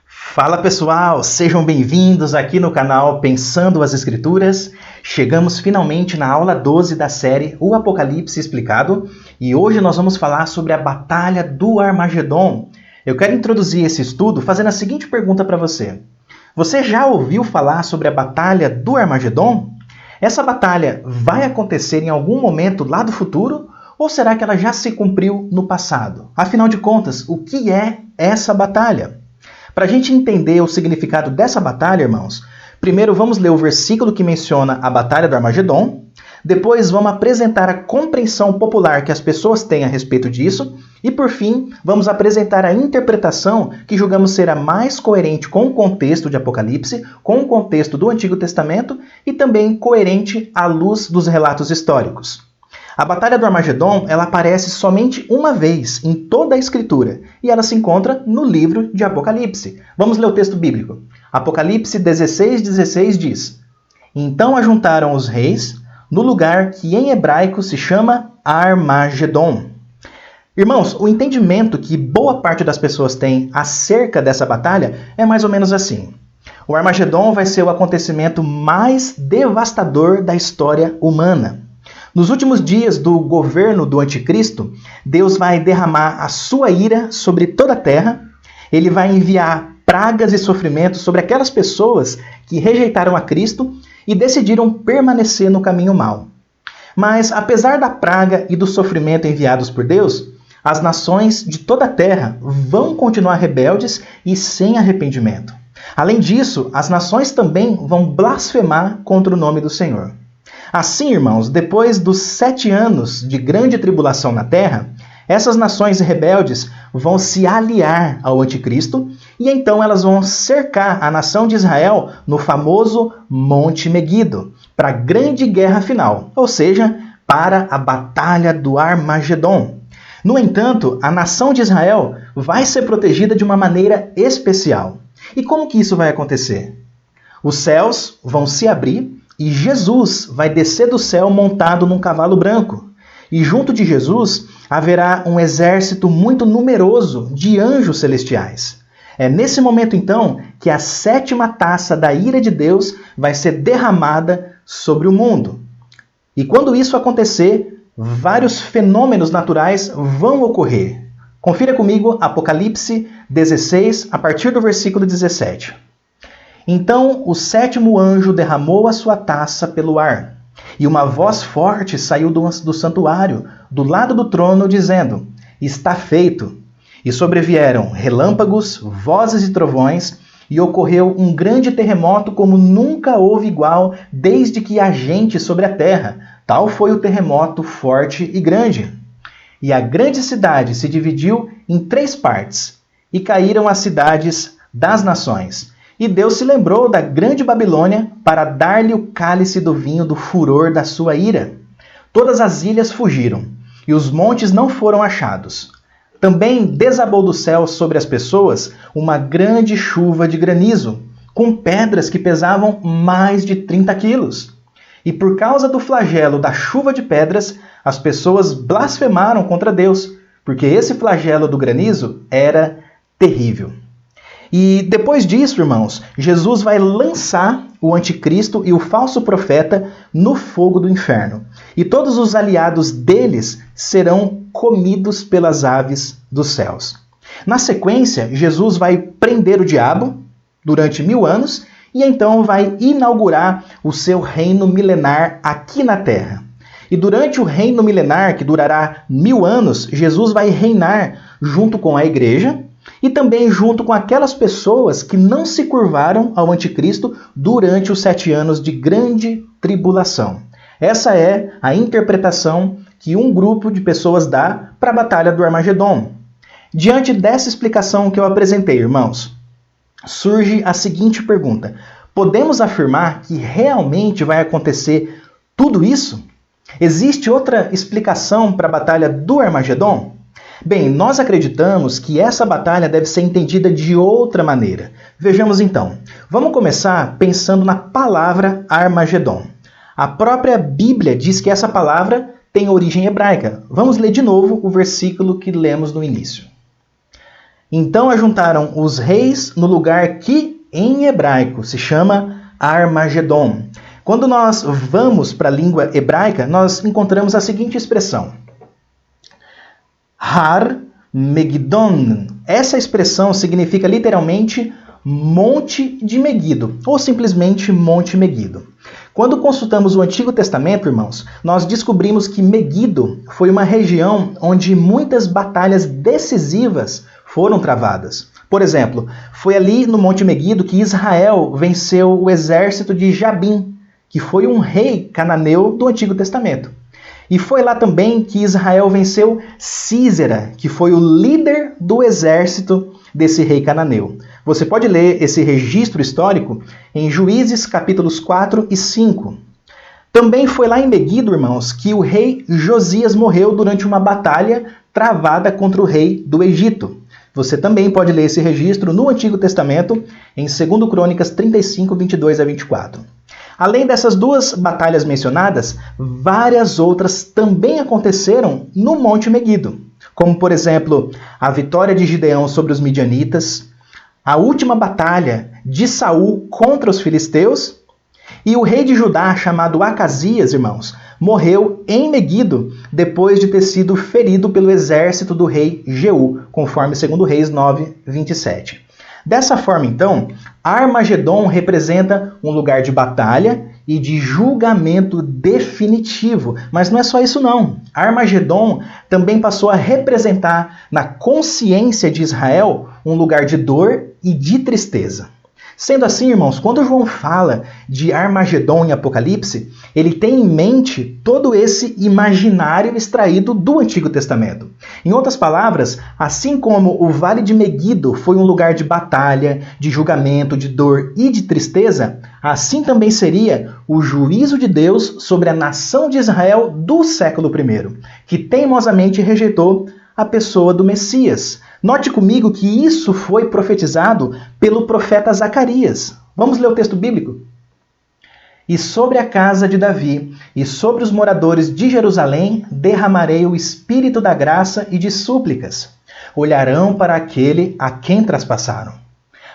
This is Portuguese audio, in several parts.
Fala pessoal, sejam bem-vindos aqui no canal Pensando as Escrituras. Chegamos finalmente na aula 12 da série O Apocalipse Explicado e hoje nós vamos falar sobre a Batalha do Armagedon. Eu quero introduzir esse estudo fazendo a seguinte pergunta para você. Você já ouviu falar sobre a Batalha do Armagedon? Essa batalha vai acontecer em algum momento lá do futuro ou será que ela já se cumpriu no passado? Afinal de contas, o que é essa batalha? Para a gente entender o significado dessa batalha, irmãos, primeiro vamos ler o versículo que menciona a Batalha do Armagedon, depois vamos apresentar a compreensão popular que as pessoas têm a respeito disso, e por fim, vamos apresentar a interpretação que julgamos ser a mais coerente com o contexto de Apocalipse, com o contexto do Antigo Testamento e também coerente à luz dos relatos históricos. A Batalha do Armagedon, ela aparece somente uma vez em toda a Escritura e ela se encontra no livro de Apocalipse. Vamos ler o texto bíblico. Apocalipse 16:16 diz: Então ajuntaram os reis no lugar que em hebraico se chama Armagedon. Irmãos, o entendimento que boa parte das pessoas tem acerca dessa batalha é mais ou menos assim. O Armagedon vai ser o acontecimento mais devastador da história humana. Nos últimos dias do governo do Anticristo, Deus vai derramar a sua ira sobre toda a terra, ele vai enviar pragas e sofrimentos sobre aquelas pessoas que rejeitaram a Cristo e decidiram permanecer no caminho mau. Mas, apesar da praga e do sofrimento enviados por Deus, as nações de toda a terra vão continuar rebeldes e sem arrependimento. Além disso, as nações também vão blasfemar contra o nome do Senhor. Assim, irmãos, depois dos 7 anos de grande tribulação na terra, essas nações rebeldes vão se aliar ao anticristo e então elas vão cercar a nação de Israel no famoso Monte Meguido, para a grande guerra final, ou seja, para a Batalha do Armagedon. No entanto, a nação de Israel vai ser protegida de uma maneira especial. E como que isso vai acontecer? Os céus vão se abrir e Jesus vai descer do céu montado num cavalo branco. E junto de Jesus haverá um exército muito numeroso de anjos celestiais. É nesse momento, então, que a 7ª taça da ira de Deus vai ser derramada sobre o mundo. E quando isso acontecer, vários fenômenos naturais vão ocorrer. Confira comigo Apocalipse 16, a partir do versículo 17. Então o 7º anjo derramou a sua taça pelo ar, e uma voz forte saiu do santuário, do lado do trono, dizendo: Está feito. E sobrevieram relâmpagos, vozes e trovões, e ocorreu um grande terremoto como nunca houve igual desde que há gente sobre a terra. Tal foi o terremoto forte e grande. E a grande cidade se dividiu em 3 partes, e caíram as cidades das nações. E Deus se lembrou da grande Babilônia para dar-lhe o cálice do vinho do furor da sua ira. Todas as ilhas fugiram, e os montes não foram achados. Também desabou do céu sobre as pessoas uma grande chuva de granizo, com pedras que pesavam mais de 30 quilos. E por causa do flagelo da chuva de pedras, as pessoas blasfemaram contra Deus, porque esse flagelo do granizo era terrível. E depois disso, irmãos, Jesus vai lançar o anticristo e o falso profeta no fogo do inferno. E todos os aliados deles serão comidos pelas aves dos céus. Na sequência, Jesus vai prender o diabo durante 1000 anos e então vai inaugurar o seu reino milenar aqui na terra. E durante o reino milenar, que durará 1000 anos, Jesus vai reinar junto com a igreja, e também junto com aquelas pessoas que não se curvaram ao anticristo durante os 7 anos de grande tribulação. Essa é a interpretação que um grupo de pessoas dá para a Batalha do Armagedon. Diante dessa explicação que eu apresentei, irmãos, surge a seguinte pergunta: podemos afirmar que realmente vai acontecer tudo isso? Existe outra explicação para a Batalha do Armagedon? Bem, nós acreditamos que essa batalha deve ser entendida de outra maneira. Vejamos então. Vamos começar pensando na palavra Armagedon. A própria Bíblia diz que essa palavra tem origem hebraica. Vamos ler de novo o versículo que lemos no início. Então ajuntaram os reis no lugar que, em hebraico, se chama Armagedon. Quando nós vamos para a língua hebraica, nós encontramos a seguinte expressão: Har Megidon. Essa expressão significa literalmente Monte de Meguido, ou simplesmente Monte Meguido. Quando consultamos o Antigo Testamento, irmãos, nós descobrimos que Meguido foi uma região onde muitas batalhas decisivas foram travadas. Por exemplo, foi ali no Monte Meguido que Israel venceu o exército de Jabim, que foi um rei cananeu do Antigo Testamento. E foi lá também que Israel venceu Sísera, que foi o líder do exército desse rei cananeu. Você pode ler esse registro histórico em Juízes capítulos 4 e 5. Também foi lá em Meguido, irmãos, que o rei Josias morreu durante uma batalha travada contra o rei do Egito. Você também pode ler esse registro no Antigo Testamento, em 2 Crônicas 35, 22 a 24. Além dessas duas batalhas mencionadas, várias outras também aconteceram no Monte Meguido, como, por exemplo, a vitória de Gideão sobre os midianitas, a última batalha de Saul contra os filisteus, e o rei de Judá, chamado Acasias, irmãos, morreu em Meguido depois de ter sido ferido pelo exército do rei Jeú, conforme 2 Reis 9, 27. Dessa forma, então, Armagedon representa um lugar de batalha e de julgamento definitivo. Mas não é só isso não. Armagedon também passou a representar na consciência de Israel um lugar de dor e de tristeza. Sendo assim, irmãos, quando João fala de Armagedon em Apocalipse, ele tem em mente todo esse imaginário extraído do Antigo Testamento. Em outras palavras, assim como o Vale de Meguido foi um lugar de batalha, de julgamento, de dor e de tristeza, assim também seria o juízo de Deus sobre a nação de Israel do século I, que teimosamente rejeitou a pessoa do Messias. Note comigo que isso foi profetizado pelo profeta Zacarias. Vamos ler o texto bíblico? E sobre a casa de Davi e sobre os moradores de Jerusalém derramarei o espírito da graça e de súplicas. Olharão para aquele a quem traspassaram.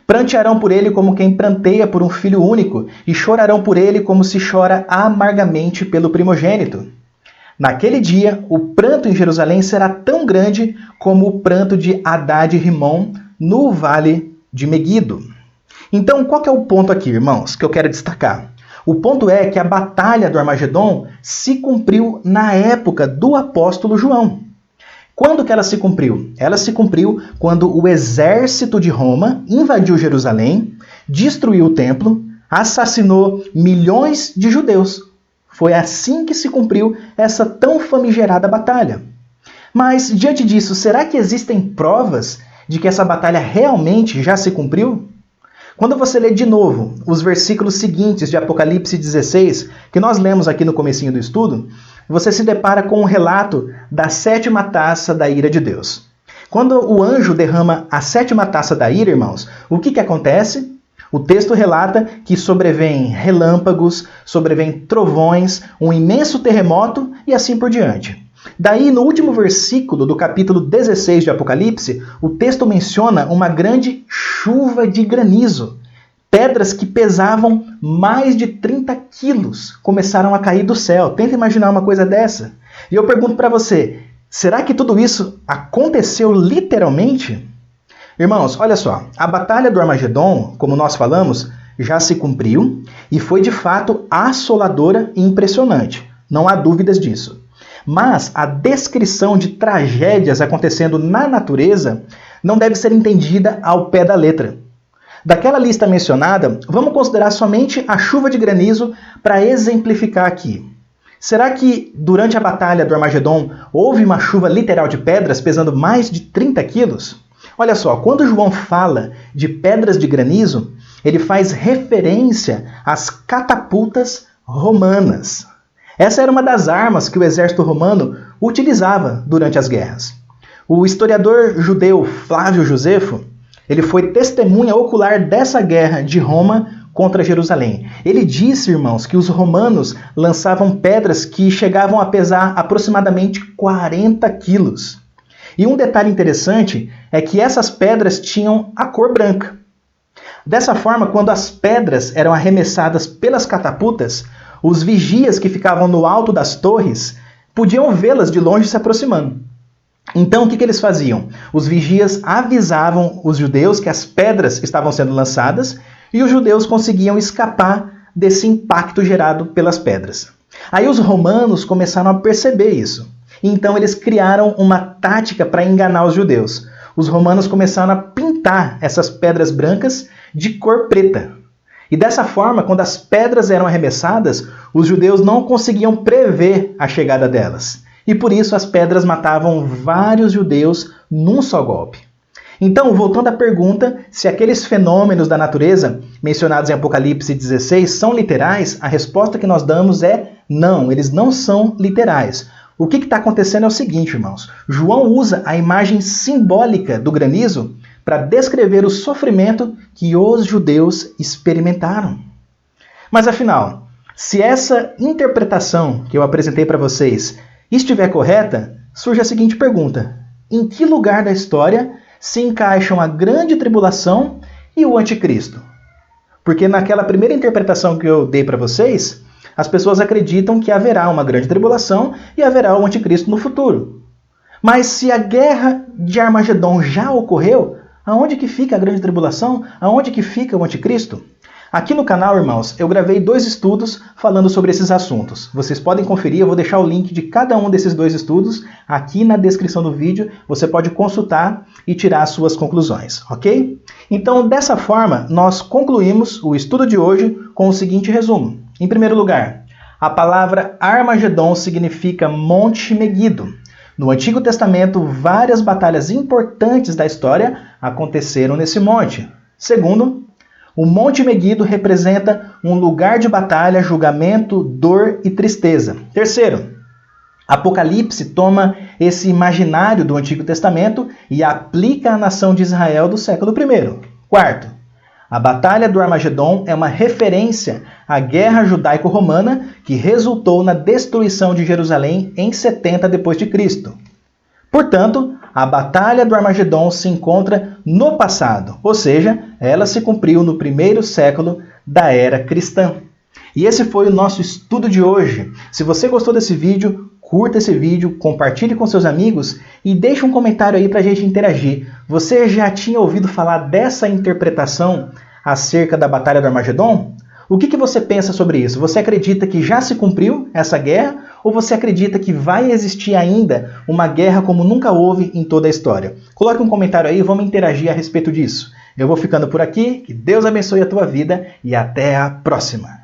Prantearão por ele como quem pranteia por um filho único e chorarão por ele como se chora amargamente pelo primogênito. Naquele dia, o pranto em Jerusalém será tão grande como o pranto de Hadad e Rimon no vale de Meguido. Então, qual que é o ponto aqui, irmãos, que eu quero destacar? O ponto é que a batalha do Armagedon se cumpriu na época do apóstolo João. Quando que ela se cumpriu? Ela se cumpriu quando o exército de Roma invadiu Jerusalém, destruiu o templo, assassinou milhões de judeus. Foi assim que se cumpriu essa tão famigerada batalha. Mas, diante disso, será que existem provas de que essa batalha realmente já se cumpriu? Quando você lê de novo os versículos seguintes de Apocalipse 16, que nós lemos aqui no comecinho do estudo, você se depara com um relato da 7ª taça da ira de Deus. Quando o anjo derrama a 7ª taça da ira, irmãos, o que acontece? O texto relata que sobrevêm relâmpagos, sobrevêm trovões, um imenso terremoto e assim por diante. Daí, no último versículo do capítulo 16 de Apocalipse, o texto menciona uma grande chuva de granizo. Pedras que pesavam mais de 30 quilos começaram a cair do céu. Tenta imaginar uma coisa dessa. E eu pergunto para você, será que tudo isso aconteceu literalmente? Irmãos, olha só, a batalha do Armagedon, como nós falamos, já se cumpriu e foi de fato assoladora e impressionante. Não há dúvidas disso. Mas a descrição de tragédias acontecendo na natureza não deve ser entendida ao pé da letra. Daquela lista mencionada, vamos considerar somente a chuva de granizo para exemplificar aqui. Será que durante a batalha do Armagedon houve uma chuva literal de pedras pesando mais de 30 quilos? Olha só, quando João fala de pedras de granizo, ele faz referência às catapultas romanas. Essa era uma das armas que o exército romano utilizava durante as guerras. O historiador judeu Flávio Josefo, ele foi testemunha ocular dessa guerra de Roma contra Jerusalém. Ele disse, irmãos, que os romanos lançavam pedras que chegavam a pesar aproximadamente 40 quilos. E um detalhe interessante é que essas pedras tinham a cor branca. Dessa forma, quando as pedras eram arremessadas pelas catapultas, os vigias que ficavam no alto das torres podiam vê-las de longe se aproximando. Então, o que eles faziam? Os vigias avisavam os judeus que as pedras estavam sendo lançadas e os judeus conseguiam escapar desse impacto gerado pelas pedras. Aí os romanos começaram a perceber isso. Então, eles criaram uma tática para enganar os judeus. Os romanos começaram a pintar essas pedras brancas de cor preta. E dessa forma, quando as pedras eram arremessadas, os judeus não conseguiam prever a chegada delas. E por isso as pedras matavam vários judeus num só golpe. Então, voltando à pergunta, se aqueles fenômenos da natureza mencionados em Apocalipse 16 são literais, a resposta que nós damos é não, eles não são literais. O que está acontecendo é o seguinte, irmãos. João usa a imagem simbólica do granizo para descrever o sofrimento que os judeus experimentaram. Mas afinal, se essa interpretação que eu apresentei para vocês estiver correta, surge a seguinte pergunta: em que lugar da história se encaixam a grande tribulação e o anticristo? Porque naquela primeira interpretação que eu dei para vocês, as pessoas acreditam que haverá uma grande tribulação e haverá o anticristo no futuro. Mas se a guerra de Armagedon já ocorreu, aonde que fica a grande tribulação? Aonde que fica o anticristo? Aqui no canal, irmãos, eu gravei 2 estudos falando sobre esses assuntos. Vocês podem conferir, eu vou deixar o link de cada um desses 2 estudos aqui na descrição do vídeo. Você pode consultar e tirar as suas conclusões, ok? Então, dessa forma, nós concluímos o estudo de hoje com o seguinte resumo. Em primeiro lugar, a palavra Armagedon significa Monte Meguido. No Antigo Testamento, várias batalhas importantes da história aconteceram nesse monte. Segundo, o Monte Meguido representa um lugar de batalha, julgamento, dor e tristeza. Terceiro, Apocalipse toma esse imaginário do Antigo Testamento e aplica à nação de Israel do século I. Quarto, a Batalha do Armagedon é uma referência à Guerra Judaico-Romana que resultou na destruição de Jerusalém em 70 d.C. Portanto, a Batalha do Armagedon se encontra no passado, ou seja, ela se cumpriu no 1º século da era cristã. E esse foi o nosso estudo de hoje. Se você gostou desse vídeo, curta esse vídeo, compartilhe com seus amigos e deixe um comentário aí para a gente interagir. Você já tinha ouvido falar dessa interpretação acerca da Batalha do Armagedon? O que você pensa sobre isso? Você acredita que já se cumpriu essa guerra ou você acredita que vai existir ainda uma guerra como nunca houve em toda a história? Coloque um comentário aí e vamos interagir a respeito disso. Eu vou ficando por aqui, que Deus abençoe a tua vida e até a próxima!